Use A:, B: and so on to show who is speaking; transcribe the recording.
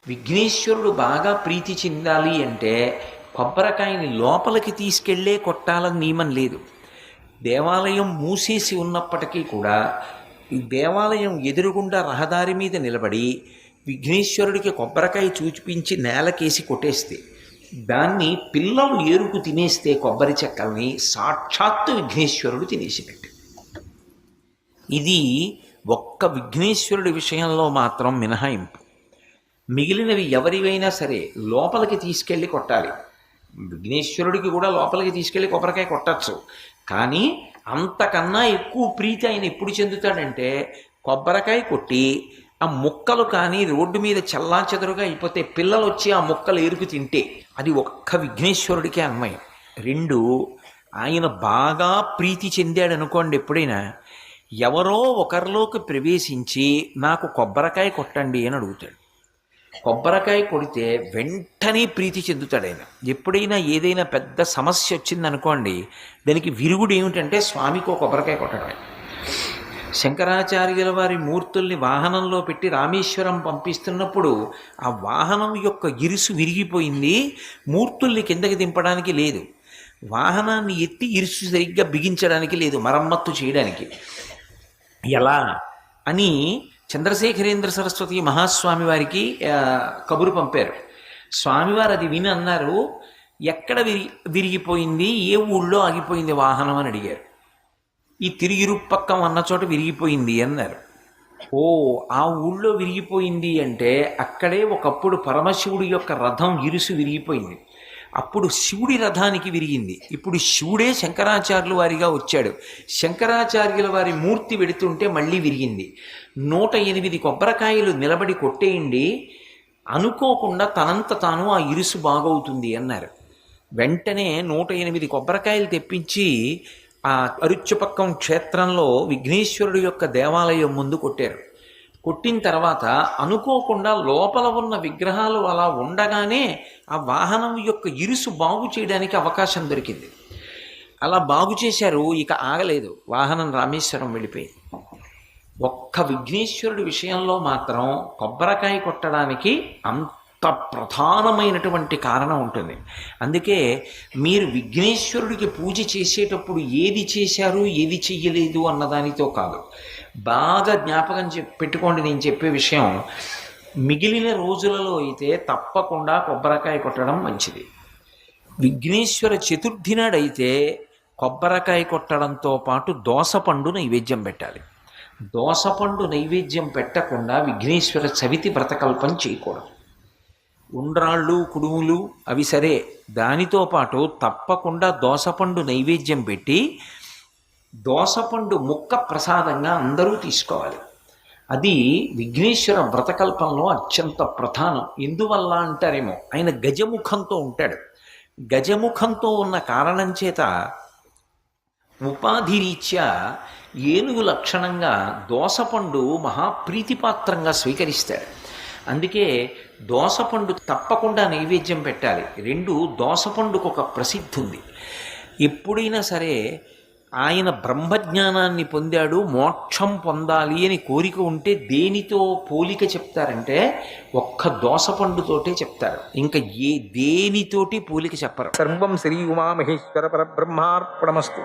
A: విఘ్నేశ్వరుడు బాగా ప్రీతి చెందాలి అంటే కొబ్బరికాయని లోపలికి తీసుకెళ్లే కొట్టాలని నియమం లేదు. దేవాలయం మూసేసి ఉన్నప్పటికీ కూడా ఈ దేవాలయం ఎదురుగుండా రహదారి మీద నిలబడి విఘ్నేశ్వరుడికి కొబ్బరికాయ చూపించి నేలకేసి కొట్టేస్తే, దాన్ని పిల్లలు ఏరుకు తినేస్తే కొబ్బరి చెక్కల్ని సాక్షాత్తు విఘ్నేశ్వరుడు తినేసినట్టు. ఇది ఒక్క విఘ్నేశ్వరుడి విషయంలో మాత్రం మినహాయింపు. మిగిలినవి ఎవరివైనా సరే లోపలికి తీసుకెళ్ళి కొట్టాలి. విఘ్నేశ్వరుడికి కూడా లోపలికి తీసుకెళ్ళి కొబ్బరికాయ కొట్టచ్చు. కానీ అంతకన్నా ఎక్కువ ప్రీతి ఆయన ఎప్పుడు చెందుతాడంటే కొబ్బరికాయ కొట్టి ఆ ముక్కలు కానీ రోడ్డు మీద చెల్లాచెదరుగా అయిపోతే పిల్లలు వచ్చి ఆ ముక్కలు ఏరుకు తింటే అది ఒక్క విఘ్నేశ్వరుడికే అన్వయం. రెండు, ఆయన బాగా ప్రీతి చెందాడు అనుకోండి, ఎప్పుడైనా ఎవరో ఒకరిలోకి ప్రవేశించి నాకు కొబ్బరికాయ కొట్టండి అని అడుగుతాడు. కొబ్బరికాయ కొడితే వెంటనే ప్రీతి చెందుతాడు ఆయన. ఎప్పుడైనా ఏదైనా పెద్ద సమస్య వచ్చిందనుకోండి, దానికి విరుగుడు ఏమిటంటే స్వామికి ఒక కొబ్బరికాయ కొట్టడమే. శంకరాచార్యుల వారి మూర్తుల్ని వాహనంలో పెట్టి రామేశ్వరం పంపిస్తున్నప్పుడు ఆ వాహనం యొక్క ఇరుసు విరిగిపోయింది, మూర్తుల్ని కిందకి దింపడానికి లేదు, వాహనాన్ని ఎత్తి ఇరుసు సరిగ్గా బిగించడానికి లేదు, మరమ్మత్తు చేయడానికి. ఎలా అని చంద్రశేఖరేంద్ర సరస్వతి మహాస్వామి వారికి కబురు పంపారు. స్వామివారు అది విని అన్నారు, ఎక్కడ విరిగిపోయింది, ఏ ఊళ్ళో ఆగిపోయింది వాహనం అని అడిగారు. ఈ తిరిగిరుపక్కం అన్న చోట విరిగిపోయింది అన్నారు. ఓ, ఆ ఊళ్ళో విరిగిపోయింది అంటే అక్కడే ఒకప్పుడు పరమశివుడి యొక్క రథం ఇరుసు విరిగిపోయింది. అప్పుడు శివుడి రథానికి విరిగింది. ఇప్పుడు శివుడే శంకరాచార్యుల వారిగా వచ్చాడు. శంకరాచార్యుల వారి మూర్తి వెడుతుంటే మళ్ళీ విరిగింది. 108 కొబ్బరికాయలు నిలబడి కొట్టేయండి, అనుకోకుండా తనంత తాను ఆ ఇరుసు బాగవుతుంది అన్నారు. వెంటనే 108 కొబ్బరికాయలు తెప్పించి ఆ అరుచుపక్కం క్షేత్రంలో విఘ్నేశ్వరుడు యొక్క దేవాలయం ముందు కొట్టారు. కొట్టిన తర్వాత అనుకోకుండా లోపల ఉన్న విగ్రహాలు అలా ఉండగానే ఆ వాహనం యొక్క ఇరుసు బాగు చేయడానికి అవకాశం దొరికింది. అలా బాగు చేశారు. ఇక ఆగలేదు, వాహనం రామేశ్వరం వెళ్ళిపోయింది. ఒక్క విఘ్నేశ్వరుడి విషయంలో మాత్రం కొబ్బరికాయ కొట్టడానికి అంత ప్రధానమైనటువంటి కారణం ఉంటుంది. అందుకే మీరు విఘ్నేశ్వరుడికి పూజ చేసేటప్పుడు ఏది చేశారు ఏది చెయ్యలేదు అన్నదానితో కాదు, బాగా జ్ఞాపకం పెట్టుకోండి నేను చెప్పే విషయం. మిగిలిన రోజులలో అయితే తప్పకుండా కొబ్బరికాయ కొట్టడం మంచిది. విఘ్నేశ్వర చతుర్థి నాడైతే కొబ్బరికాయ కొట్టడంతో పాటు దోసపండు నైవేద్యం పెట్టాలి. దోసపండు నైవేద్యం పెట్టకుండా విఘ్నేశ్వర చవితి వ్రతకల్పం చేయకూడదు. ఉండ్రాళ్ళు కుడుములు అవి సరే, దానితో పాటు తప్పకుండా దోసపండు నైవేద్యం పెట్టి దోసపండు ముక్క ప్రసాదంగా అందరూ తీసుకోవాలి. అది విఘ్నేశ్వర వ్రతకల్పంలో అత్యంత ప్రధానం. ఎందువల్ల అంటారేమో, ఆయన గజముఖంతో ఉంటాడు. గజముఖంతో ఉన్న కారణం చేత ఉపాధి రీత్యా ఏనుగు లక్షణంగా దోసపండు మహాప్రీతిపాత్రంగా స్వీకరిస్తాడు. అందుకే దోసపండు తప్పకుండా నైవేద్యం పెట్టాలి. రెండు, దోసపండుకు ఒక ప్రసిద్ధి ఉంది. ఎప్పుడైనా సరే ఆయన బ్రహ్మజ్ఞానాన్ని పొందాడు, మోక్షం పొందాలి అని కోరిక ఉంటే దేనితో పోలిక చెప్తారంటే ఒక్క దోసపండుతోటే చెప్తారు. ఇంకా దేనితోటి పోలిక చెప్పరు. సర్వం శ్రీ ఉమామహేశ్వర పరబ్రహ్మార్పణమస్తు.